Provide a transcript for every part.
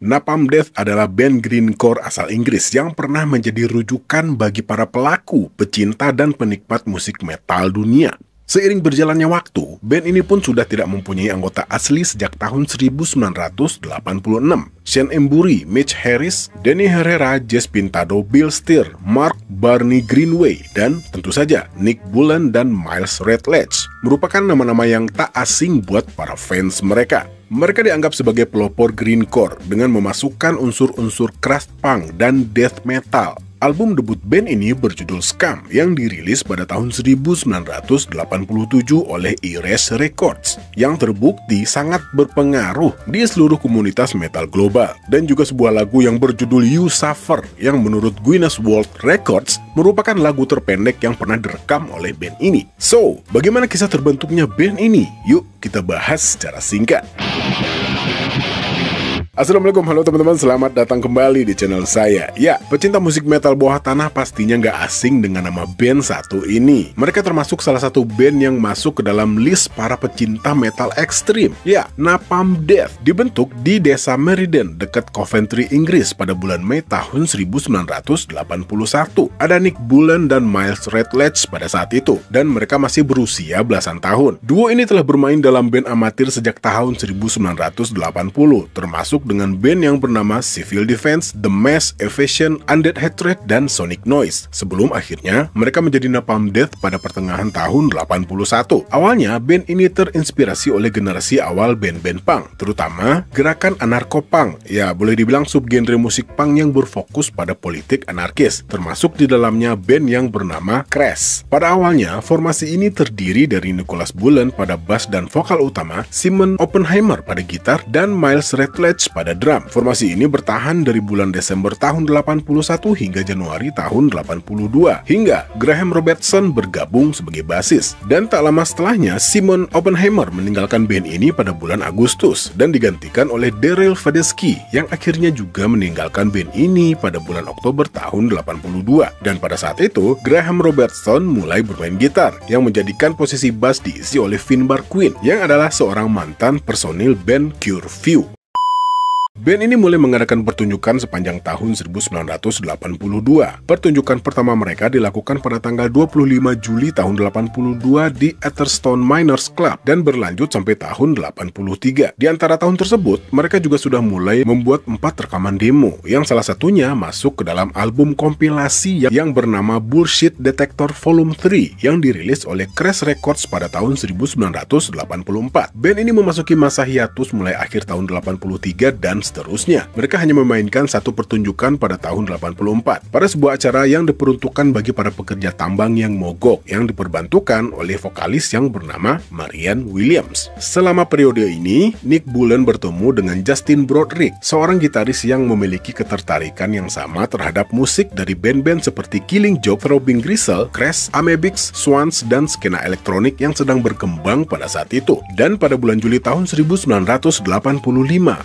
Napalm Death adalah band grindcore asal Inggris yang pernah menjadi rujukan bagi para pelaku, pecinta, dan penikmat musik metal dunia. Seiring berjalannya waktu, band ini pun sudah tidak mempunyai anggota asli sejak tahun 1986. Shane Embury, Mitch Harris, Danny Herrera, Jess Pintado, Bill Steer, Mark Barney Greenway, dan tentu saja Nick Bullen dan Miles Redledge merupakan nama-nama yang tak asing buat para fans mereka. Mereka dianggap sebagai pelopor grindcore dengan memasukkan unsur-unsur crust punk dan death metal. Album debut band ini berjudul Scum yang dirilis pada tahun 1987 oleh Erase Records yang terbukti sangat berpengaruh di seluruh komunitas metal global, dan juga sebuah lagu yang berjudul You Suffer yang menurut Guinness World Records merupakan lagu terpendek yang pernah direkam oleh band ini. So, bagaimana kisah terbentuknya band ini? Yuk kita bahas secara singkat. Assalamualaikum, halo teman-teman, selamat datang kembali di channel saya. Ya, pecinta musik metal bawah tanah pastinya nggak asing dengan nama band satu ini. Mereka termasuk salah satu band yang masuk ke dalam list para pecinta metal ekstrim. Ya, Napalm Death dibentuk di desa Meriden dekat Coventry, Inggris pada bulan Mei tahun 1981. Ada Nick Bullen dan Miles Redledge pada saat itu, dan mereka masih berusia belasan tahun. Duo ini telah bermain dalam band amatir sejak tahun 1980, termasuk dengan band yang bernama Civil Defense, The Mass, Evasion, Undead Hatred, dan Sonic Noise. Sebelum akhirnya mereka menjadi Napalm Death pada pertengahan tahun 81. Awalnya band ini terinspirasi oleh generasi awal band-band punk, terutama gerakan anarko-punk. Ya, boleh dibilang subgenre musik punk yang berfokus pada politik anarkis, termasuk di dalamnya band yang bernama Crash. Pada awalnya, formasi ini terdiri dari Nicholas Bullen pada bass dan vokal utama, Simon Oppenheimer pada gitar, dan Miles Redledge pada drum. Formasi ini bertahan dari bulan Desember tahun 81 hingga Januari tahun 82, hingga Graham Robertson bergabung sebagai basis. Dan tak lama setelahnya, Simon Oppenheimer meninggalkan band ini pada bulan Agustus dan digantikan oleh Daryl Fedesky yang akhirnya juga meninggalkan band ini pada bulan Oktober tahun 82. Dan pada saat itu, Graham Robertson mulai bermain gitar, yang menjadikan posisi bass diisi oleh Finbar Quinn yang adalah seorang mantan personil band Cure View. Band ini mulai mengadakan pertunjukan sepanjang tahun 1982. Pertunjukan pertama mereka dilakukan pada tanggal 25 Juli tahun 82 di Atherstone Miners Club dan berlanjut sampai tahun 83. Di antara tahun tersebut, mereka juga sudah mulai membuat 4 rekaman demo, yang salah satunya masuk ke dalam album kompilasi yang bernama Bullshit Detector Volume 3 yang dirilis oleh Crash Records pada tahun 1984. Band ini memasuki masa hiatus mulai akhir tahun 83 dan seterusnya. Mereka hanya memainkan satu pertunjukan pada tahun 84 pada sebuah acara yang diperuntukkan bagi para pekerja tambang yang mogok, yang diperbantukan oleh vokalis yang bernama Marianne Williams. Selama periode ini, Nick Bullen bertemu dengan Justin Broderick, seorang gitaris yang memiliki ketertarikan yang sama terhadap musik dari band-band seperti Killing Joke, Throbbing Gristle, Crash, Amebix, Swans, dan skena elektronik yang sedang berkembang pada saat itu. Dan pada bulan Juli tahun 1985,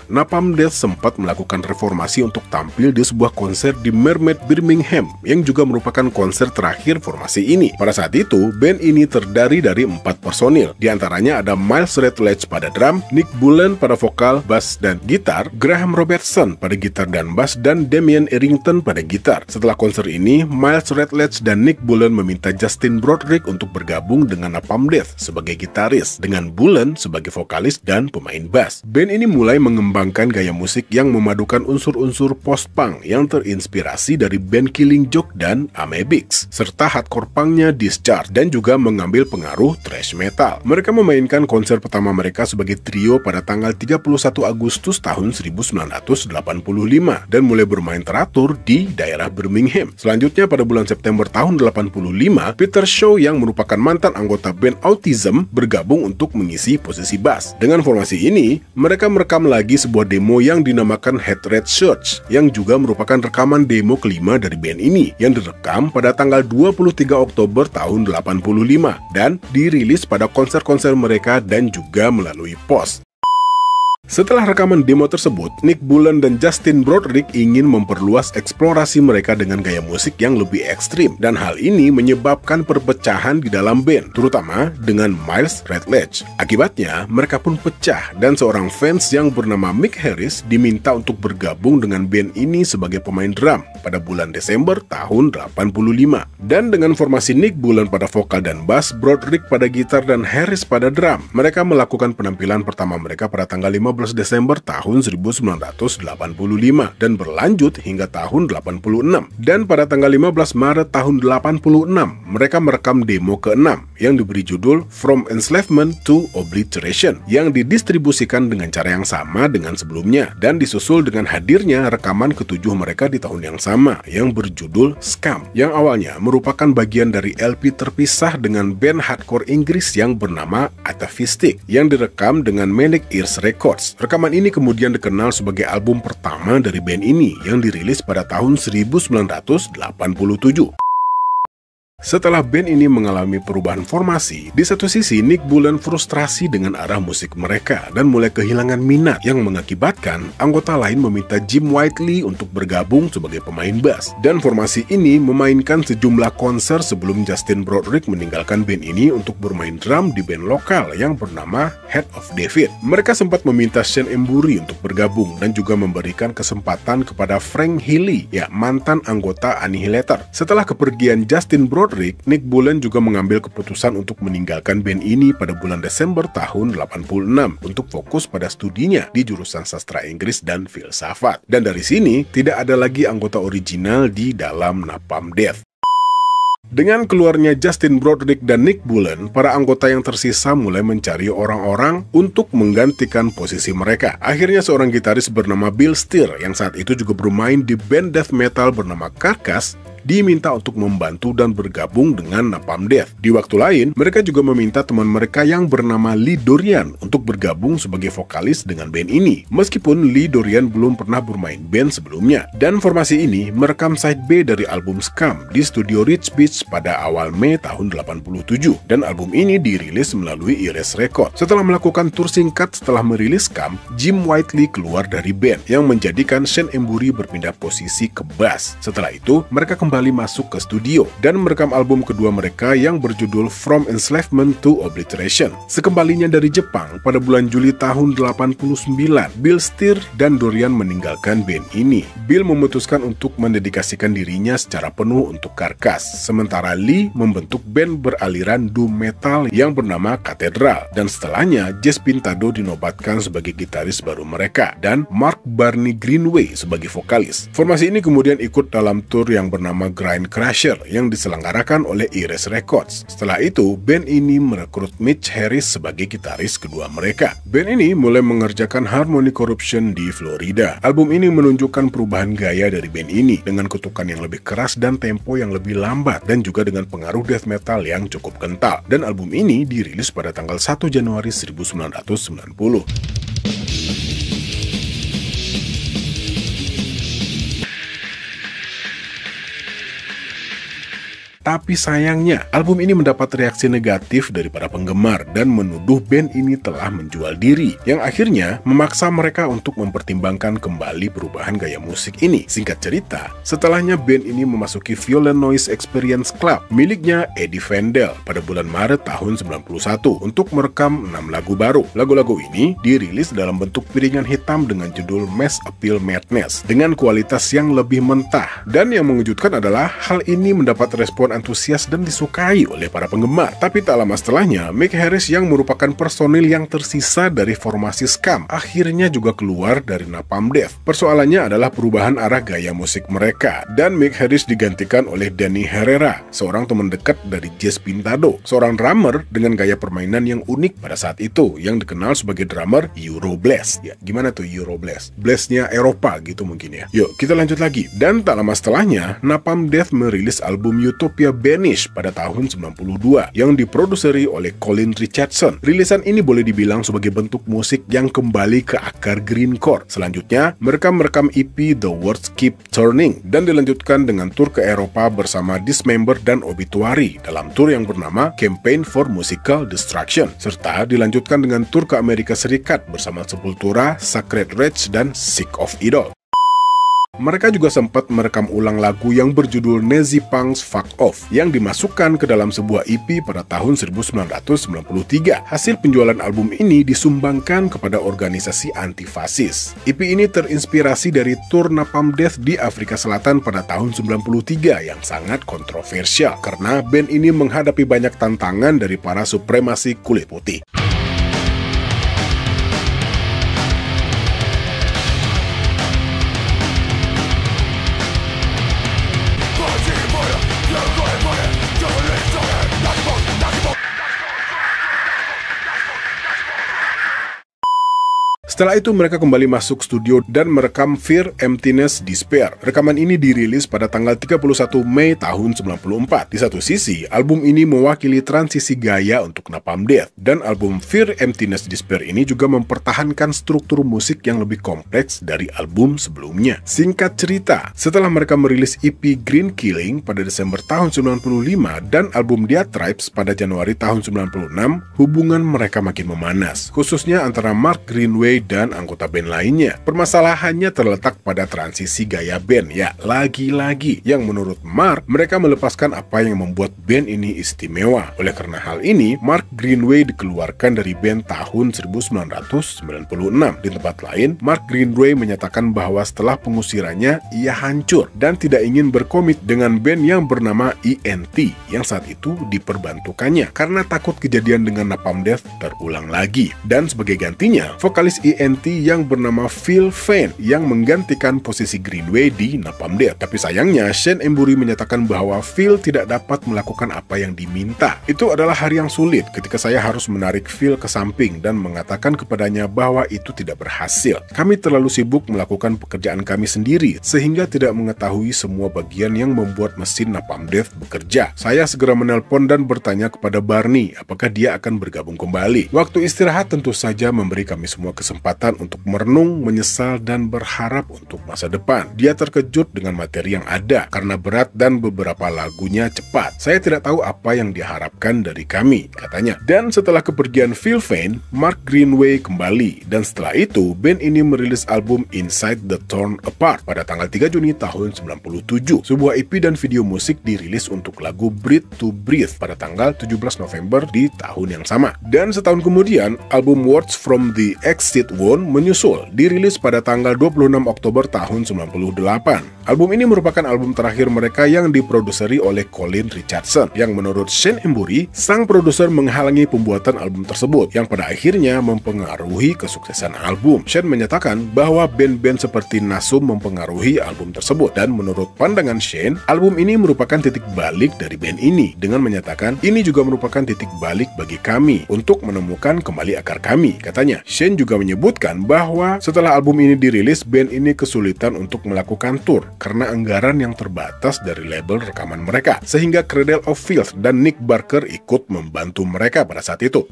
Napalm Death sempat melakukan reformasi untuk tampil di sebuah konser di Mermaid, Birmingham, yang juga merupakan konser terakhir formasi ini. Pada saat itu, band ini terdiri dari 4 personil. Di antaranya ada Miles Redledge pada drum, Nick Bullen pada vokal, bass, dan gitar, Graham Robertson pada gitar dan bass, dan Damien Errington pada gitar. Setelah konser ini, Miles Redledge dan Nick Bullen meminta Justin Broderick untuk bergabung dengan Napalm Death sebagai gitaris, dengan Bullen sebagai vokalis dan pemain bass. Band ini mulai mengembangkan gaya musik yang memadukan unsur-unsur post-punk yang terinspirasi dari band Killing Joke dan Amebix, serta hardcore punknya Discharge, dan juga mengambil pengaruh thrash metal. Mereka memainkan konser pertama mereka sebagai trio pada tanggal 31 Agustus tahun 1985 dan mulai bermain teratur di daerah Birmingham. Selanjutnya pada bulan September tahun 85, Peter Shaw yang merupakan mantan anggota band Autism bergabung untuk mengisi posisi bass. Dengan formasi ini, mereka merekam lagi sebuah demo yang dinamakan Hatred Search, yang juga merupakan rekaman demo kelima dari band ini, yang direkam pada tanggal 23 Oktober tahun 85 dan dirilis pada konser-konser mereka dan juga melalui pos. Setelah rekaman demo tersebut, Nick Bullen dan Justin Broadrick ingin memperluas eksplorasi mereka dengan gaya musik yang lebih ekstrim, dan hal ini menyebabkan perpecahan di dalam band, terutama dengan Miles Redledge. Akibatnya, mereka pun pecah, dan seorang fans yang bernama Mick Harris diminta untuk bergabung dengan band ini sebagai pemain drum pada bulan Desember tahun 85. Dan dengan formasi Nick Bullen pada vokal dan bass, Broadrick pada gitar, dan Harris pada drum, mereka melakukan penampilan pertama mereka pada tanggal 15 Desember tahun 1985 dan berlanjut hingga tahun 86. Dan pada tanggal 15 Maret tahun 86, mereka merekam demo ke-6 yang diberi judul From Enslavement to Obliteration yang didistribusikan dengan cara yang sama dengan sebelumnya dan disusul dengan hadirnya rekaman ke-7 mereka di tahun yang sama yang berjudul Scam, yang awalnya merupakan bagian dari LP terpisah dengan band hardcore Inggris yang bernama Atavistic yang direkam dengan Manic Ears Records. Rekaman ini kemudian dikenal sebagai album pertama dari band ini yang dirilis pada tahun 1987. Setelah band ini mengalami perubahan formasi, di satu sisi Nick Bullen frustrasi dengan arah musik mereka dan mulai kehilangan minat yang mengakibatkan anggota lain meminta Jim Whiteley untuk bergabung sebagai pemain bass. Dan formasi ini memainkan sejumlah konser sebelum Justin Broadrick meninggalkan band ini untuk bermain drum di band lokal yang bernama Head of David. Mereka sempat meminta Shane Embury untuk bergabung dan juga memberikan kesempatan kepada Frank Healy, mantan anggota Annihilator. Setelah kepergian Justin Broadrick, Nick Bullen juga mengambil keputusan untuk meninggalkan band ini pada bulan Desember tahun 86 untuk fokus pada studinya di jurusan sastra Inggris dan filsafat. Dan dari sini, tidak ada lagi anggota original di dalam Napalm Death. Dengan keluarnya Justin Broadrick dan Nick Bullen, para anggota yang tersisa mulai mencari orang-orang untuk menggantikan posisi mereka. Akhirnya seorang gitaris bernama Bill Steer yang saat itu juga bermain di band death metal bernama Carcass diminta untuk membantu dan bergabung dengan Napalm Death. Di waktu lain, mereka juga meminta teman mereka yang bernama Lee Dorian untuk bergabung sebagai vokalis dengan band ini, meskipun Lee Dorian belum pernah bermain band sebelumnya. Dan formasi ini merekam side B dari album Scam di studio Rich Beach pada awal Mei tahun 87, dan album ini dirilis melalui Iris Records. Setelah melakukan tur singkat setelah merilis Scam, Jim Whiteley keluar dari band, yang menjadikan Shane Embury berpindah posisi ke bass. Setelah itu, mereka kembali masuk ke studio dan merekam album kedua mereka yang berjudul From Enslavement to Obliteration. Sekembalinya dari Jepang pada bulan Juli tahun 89, Bill Steer dan Dorian meninggalkan band ini. Bill memutuskan untuk mendedikasikan dirinya secara penuh untuk Carcass, sementara Lee membentuk band beraliran doom metal yang bernama Cathedral, dan setelahnya Jess Pintado dinobatkan sebagai gitaris baru mereka dan Mark Barney Greenway sebagai vokalis. Formasi ini kemudian ikut dalam tur yang bernama Grind Crusher yang diselenggarakan oleh Iris Records. Setelah itu, band ini merekrut Mitch Harris sebagai gitaris kedua mereka. Band ini mulai mengerjakan Harmony Corruption di Florida. Album ini menunjukkan perubahan gaya dari band ini dengan kutukan yang lebih keras dan tempo yang lebih lambat, dan juga dengan pengaruh death metal yang cukup kental. Dan album ini dirilis pada tanggal 1 Januari 1990. Tapi sayangnya, album ini mendapat reaksi negatif dari para penggemar dan menuduh band ini telah menjual diri, yang akhirnya memaksa mereka untuk mempertimbangkan kembali perubahan gaya musik ini. Singkat cerita, setelahnya band ini memasuki Violent Noise Experience Club miliknya Eddie Vandal pada bulan Maret tahun 91 untuk merekam 6 lagu baru. Lagu-lagu ini dirilis dalam bentuk piringan hitam dengan judul Mass Appeal Madness dengan kualitas yang lebih mentah, dan yang mengejutkan adalah hal ini mendapat respon antusias dan disukai oleh para penggemar. Tapi tak lama setelahnya, Mick Harris yang merupakan personil yang tersisa dari formasi Scam akhirnya juga keluar dari Napalm Death. Persoalannya adalah perubahan arah gaya musik mereka, dan Mick Harris digantikan oleh Danny Herrera, seorang teman dekat dari Jess Pintado, seorang drummer dengan gaya permainan yang unik pada saat itu, yang dikenal sebagai drummer Euroblast. Ya, gimana tuh Euroblast? Blastnya Eropa gitu mungkin ya. Yuk, kita lanjut lagi. Dan tak lama setelahnya, Napalm Death merilis album Utopia Utopia Banished pada tahun 92 yang diproduseri oleh Colin Richardson. Rilisan ini boleh dibilang sebagai bentuk musik yang kembali ke akar grindcore. Selanjutnya, mereka merekam EP The Words Keep Turning dan dilanjutkan dengan tur ke Eropa bersama Dismember dan Obituary dalam tur yang bernama Campaign for Musical Destruction, serta dilanjutkan dengan tur ke Amerika Serikat bersama Sepultura, Sacred Rage, dan Sick of It All. Mereka juga sempat merekam ulang lagu yang berjudul Nazi Punk's Fuck Off yang dimasukkan ke dalam sebuah EP pada tahun 1993. Hasil penjualan album ini disumbangkan kepada organisasi anti-fasis. EP ini terinspirasi dari tur Napalm Death di Afrika Selatan pada tahun 93 yang sangat kontroversial karena band ini menghadapi banyak tantangan dari para supremasi kulit putih. Setelah itu mereka kembali masuk studio dan merekam Fear, Emptiness, Despair. Rekaman ini dirilis pada tanggal 31 Mei tahun 94. Di satu sisi, album ini mewakili transisi gaya untuk Napalm Death, dan album Fear, Emptiness, Despair ini juga mempertahankan struktur musik yang lebih kompleks dari album sebelumnya. Singkat cerita, setelah mereka merilis EP Green Killing pada Desember tahun 95 dan album Diatribes pada Januari tahun 96, hubungan mereka makin memanas, khususnya antara Mark Greenway dan anggota band lainnya. Permasalahannya terletak pada transisi gaya band. Ya, lagi-lagi yang menurut Mark, mereka melepaskan apa yang membuat band ini istimewa. Oleh karena hal ini, Mark Greenway dikeluarkan dari band tahun 1996. Di tempat lain, Mark Greenway menyatakan bahwa setelah pengusirannya, ia hancur dan tidak ingin berkomit dengan band yang bernama ENT yang saat itu diperbantukannya karena takut kejadian dengan Napalm Death terulang lagi. Dan sebagai gantinya, vokalis ENT yang bernama Phil Fain yang menggantikan posisi Greenway di Napalm Death. Tapi sayangnya, Shane Embury menyatakan bahwa Phil tidak dapat melakukan apa yang diminta. Itu adalah hari yang sulit ketika saya harus menarik Phil ke samping dan mengatakan kepadanya bahwa itu tidak berhasil. Kami terlalu sibuk melakukan pekerjaan kami sendiri sehingga tidak mengetahui semua bagian yang membuat mesin Napalm Death bekerja. Saya segera menelpon dan bertanya kepada Barney apakah dia akan bergabung kembali. Waktu istirahat tentu saja memberi kami semua kesempatan untuk merenung, menyesal, dan berharap untuk masa depan. Dia terkejut dengan materi yang ada karena berat dan beberapa lagunya cepat. Saya tidak tahu apa yang diharapkan dari kami, katanya. Dan setelah kepergian Phil Fain, Mark Greenway kembali, dan setelah itu band ini merilis album Inside the Torn Apart pada tanggal 3 Juni tahun 97. Sebuah EP dan video musik dirilis untuk lagu Breathe to Breathe pada tanggal 17 November di tahun yang sama. Dan setahun kemudian, album Words from the Exit Wound menyusul, dirilis pada tanggal 26 Oktober tahun 98. Album ini merupakan album terakhir mereka yang diproduseri oleh Colin Richardson, yang menurut Shane Embury, sang produser menghalangi pembuatan album tersebut, yang pada akhirnya mempengaruhi kesuksesan album. Shane menyatakan bahwa band-band seperti Nasum mempengaruhi album tersebut, dan menurut pandangan Shane, album ini merupakan titik balik dari band ini, dengan menyatakan, ini juga merupakan titik balik bagi kami untuk menemukan kembali akar kami, katanya. Shane juga menyebutkan bahwa setelah album ini dirilis, band ini kesulitan untuk melakukan tour karena anggaran yang terbatas dari label rekaman mereka, sehingga Cradle of Filth dan Nick Barker ikut membantu mereka pada saat itu.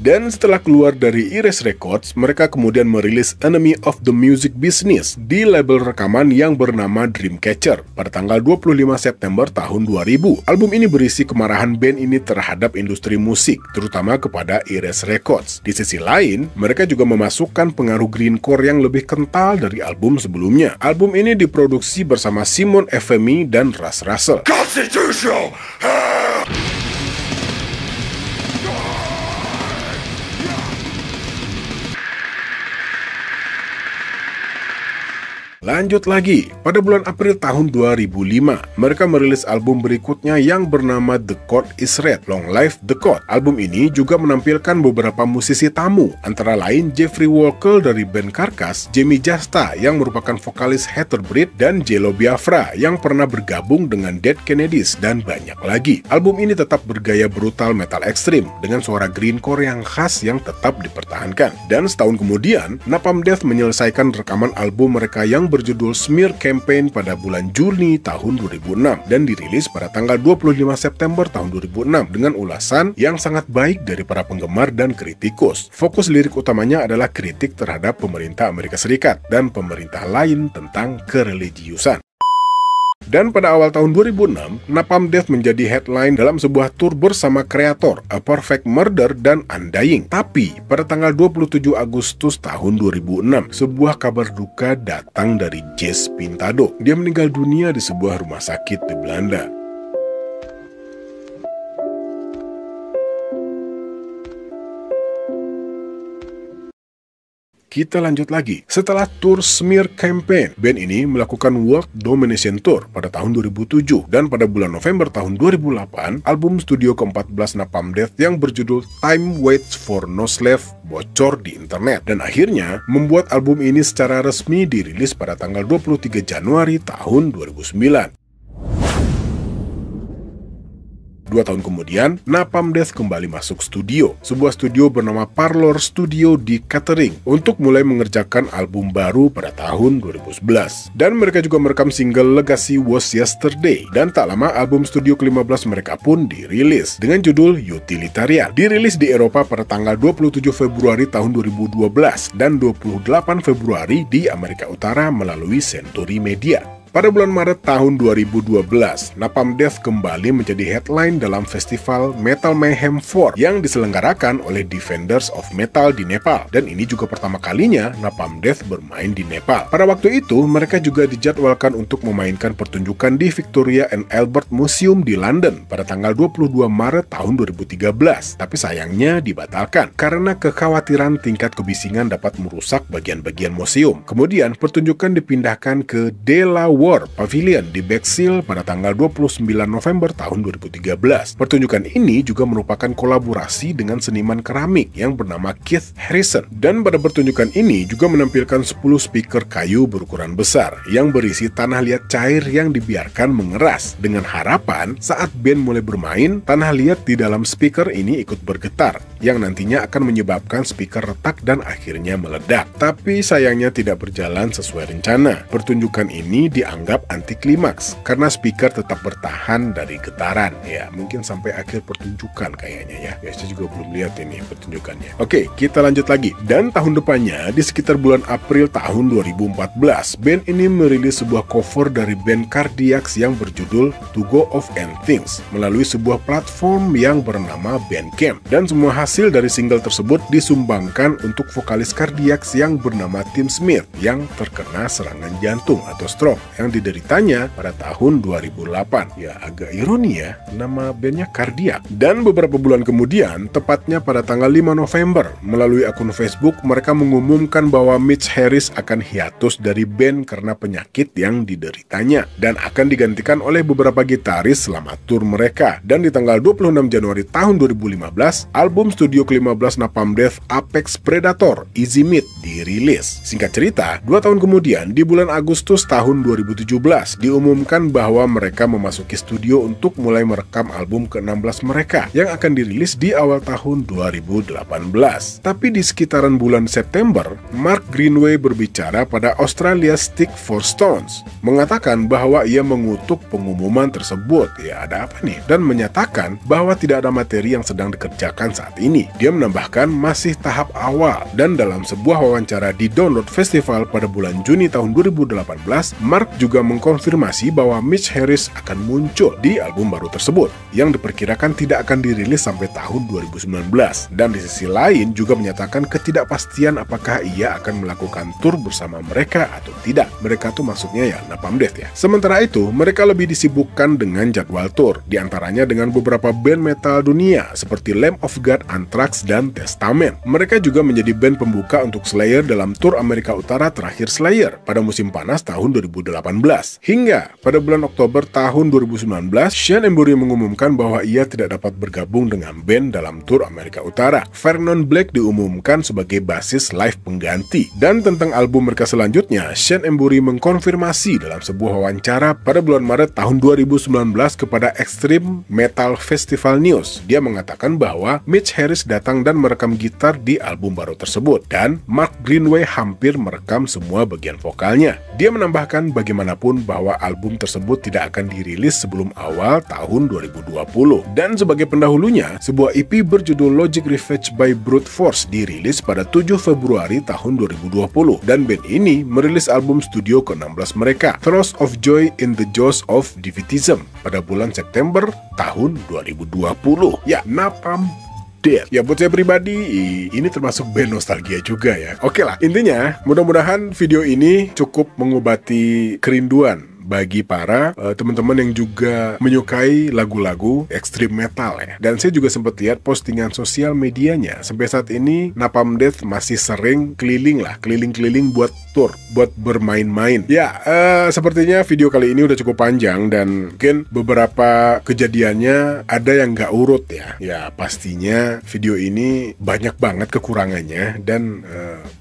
Dan setelah keluar dari Erase Records, mereka kemudian merilis Enemy of the Music Business di label rekaman yang bernama Dreamcatcher pada tanggal 25 September tahun 2000. Album ini berisi kemarahan band ini terhadap industri musik, terutama kepada Erase Records. Di sisi lain, mereka juga memasukkan pengaruh grindcore yang lebih kental dari album sebelumnya. Album ini diproduksi bersama Simon Femi dan Russ Russell. Constitutional! Lanjut lagi, pada bulan April tahun 2005, mereka merilis album berikutnya yang bernama The Court is Red, Long Live The Court. Album ini juga menampilkan beberapa musisi tamu, antara lain Jeffrey Walker dari band Carcass, Jamie Jasta yang merupakan vokalis Heather Breed, dan Jello Biafra yang pernah bergabung dengan Dead Kennedys, dan banyak lagi. Album ini tetap bergaya brutal metal ekstrim, dengan suara grindcore yang khas yang tetap dipertahankan. Dan setahun kemudian, Napalm Death menyelesaikan rekaman album mereka yang berjudul Smear Campaign pada bulan Juni tahun 2006 dan dirilis pada tanggal 25 September tahun 2006 dengan ulasan yang sangat baik dari para penggemar dan kritikus. Fokus lirik utamanya adalah kritik terhadap pemerintah Amerika Serikat dan pemerintah lain tentang kereligiusan. Dan pada awal tahun 2006, Napalm Death menjadi headline dalam sebuah tur bersama kreator A Perfect Murder dan Undying. Tapi, pada tanggal 27 Agustus tahun 2006, sebuah kabar duka datang dari Jesse Pintado. Dia meninggal dunia di sebuah rumah sakit di Belanda. Kita lanjut lagi. Setelah tour Smear Campaign, band ini melakukan World Domination Tour pada tahun 2007 dan pada bulan November tahun 2008, album studio ke-14 Napalm Death yang berjudul Time Waits for No Slave bocor di internet dan akhirnya membuat album ini secara resmi dirilis pada tanggal 23 Januari tahun 2009. 2 tahun kemudian, Napalm Death kembali masuk studio, sebuah studio bernama Parlor Studio di Kettering, untuk mulai mengerjakan album baru pada tahun 2011. Dan mereka juga merekam single Legacy Was Yesterday, dan tak lama album studio ke-15 mereka pun dirilis, dengan judul Utilitarian. Dirilis di Eropa pada tanggal 27 Februari tahun 2012, dan 28 Februari di Amerika Utara melalui Century Media. Pada bulan Maret tahun 2012, Napalm Death kembali menjadi headline dalam festival Metal Mayhem 4 yang diselenggarakan oleh Defenders of Metal di Nepal. Dan ini juga pertama kalinya Napalm Death bermain di Nepal. Pada waktu itu, mereka juga dijadwalkan untuk memainkan pertunjukan di Victoria and Albert Museum di London pada tanggal 22 Maret tahun 2013. Tapi sayangnya dibatalkan karena kekhawatiran tingkat kebisingan dapat merusak bagian-bagian museum. Kemudian, pertunjukan dipindahkan ke De La War Pavilion di Bexhill pada tanggal 29 November tahun 2013. Pertunjukan ini juga merupakan kolaborasi dengan seniman keramik yang bernama Keith Harrison. Dan pada pertunjukan ini juga menampilkan 10 speaker kayu berukuran besar yang berisi tanah liat cair yang dibiarkan mengeras, dengan harapan saat band mulai bermain, tanah liat di dalam speaker ini ikut bergetar, yang nantinya akan menyebabkan speaker retak dan akhirnya meledak. Tapi sayangnya tidak berjalan sesuai rencana. Pertunjukan ini dianggap anti klimaks karena speaker tetap bertahan dari getaran. Ya, mungkin sampai akhir pertunjukan kayaknya ya. Saya juga belum lihat ini pertunjukannya. Oke, kita lanjut lagi. Dan tahun depannya, di sekitar bulan April tahun 2014, band ini merilis sebuah cover dari band Cardiacs yang berjudul To Go Of End Things melalui sebuah platform yang bernama Bandcamp. Dan semua hasil dari single tersebut disumbangkan untuk vokalis Cardiacs yang bernama Tim Smith yang terkena serangan jantung atau stroke yang dideritanya pada tahun 2008. Ya, agak ironi ya, nama bandnya Cardiac. Dan beberapa bulan kemudian, tepatnya pada tanggal 5 November, melalui akun Facebook, mereka mengumumkan bahwa Mitch Harris akan hiatus dari band karena penyakit yang dideritanya dan akan digantikan oleh beberapa gitaris selama tur mereka. Dan di tanggal 26 Januari tahun 2015, album studio ke-15 Napalm Death, Apex Predator Easy Meat, dirilis. Singkat cerita, 2 tahun kemudian, di bulan Agustus tahun 2017, diumumkan bahwa mereka memasuki studio untuk mulai merekam album ke-16 mereka yang akan dirilis di awal tahun 2018. Tapi di sekitaran bulan September, Mark Greenway berbicara pada Australia Stick for Stones, mengatakan bahwa ia mengutuk pengumuman tersebut. Ya, ada apa nih? Dan menyatakan bahwa tidak ada materi yang sedang dikerjakan saat ini. Dia menambahkan masih tahap awal, dan dalam sebuah wawancara di Download Festival pada bulan Juni tahun 2018, Mark juga mengkonfirmasi bahwa Mitch Harris akan muncul di album baru tersebut yang diperkirakan tidak akan dirilis sampai tahun 2019. Dan di sisi lain juga menyatakan ketidakpastian apakah ia akan melakukan tour bersama mereka atau tidak. Mereka tuh maksudnya ya Napalm Death ya. Sementara itu, mereka lebih disibukkan dengan jadwal tour, diantaranya dengan beberapa band metal dunia seperti Lamb of God, Anthrax, dan Testament. Mereka juga menjadi band pembuka untuk Slayer dalam tur Amerika Utara terakhir Slayer pada musim panas tahun 2018 Hingga pada bulan Oktober tahun 2019, Sean Embury mengumumkan bahwa ia tidak dapat bergabung dengan band dalam tur Amerika Utara. Vernon Black diumumkan sebagai basis live pengganti. Dan tentang album mereka selanjutnya, Sean Embury mengkonfirmasi dalam sebuah wawancara pada bulan Maret tahun 2019 kepada Extreme Metal Festival News. Dia mengatakan bahwa Mitch Harris datang dan merekam gitar di album baru tersebut, dan Mark Greenway hampir merekam semua bagian vokalnya. Dia menambahkan bagaimanapun bahwa album tersebut tidak akan dirilis sebelum awal tahun 2020. Dan sebagai pendahulunya, sebuah EP berjudul Logic Revenge by Brute Force dirilis pada 7 Februari tahun 2020. Dan band ini merilis album studio ke-16 mereka, Throes of Joy in the Jaws of Defeatism, pada bulan September tahun 2020. Ya, Napalm Death. Ya, buat saya pribadi, ini termasuk band nostalgia juga ya. Oke lah, intinya mudah-mudahan video ini cukup mengobati kerinduan bagi para teman-teman yang juga menyukai lagu-lagu ekstrim metal ya. Dan saya juga sempat lihat postingan sosial medianya. Sampai saat ini Napalm Death masih sering keliling-keliling buat tour, buat bermain-main. Ya, sepertinya video kali ini udah cukup panjang dan mungkin beberapa kejadiannya ada yang nggak urut ya. Ya, pastinya video ini banyak banget kekurangannya, dan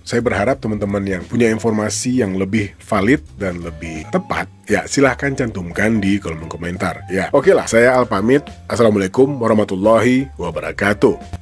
saya berharap teman-teman yang punya informasi yang lebih valid dan lebih tepat, ya silahkan cantumkan di kolom komentar. Ya, oke lah, saya Al pamit. Assalamualaikum warahmatullahi wabarakatuh.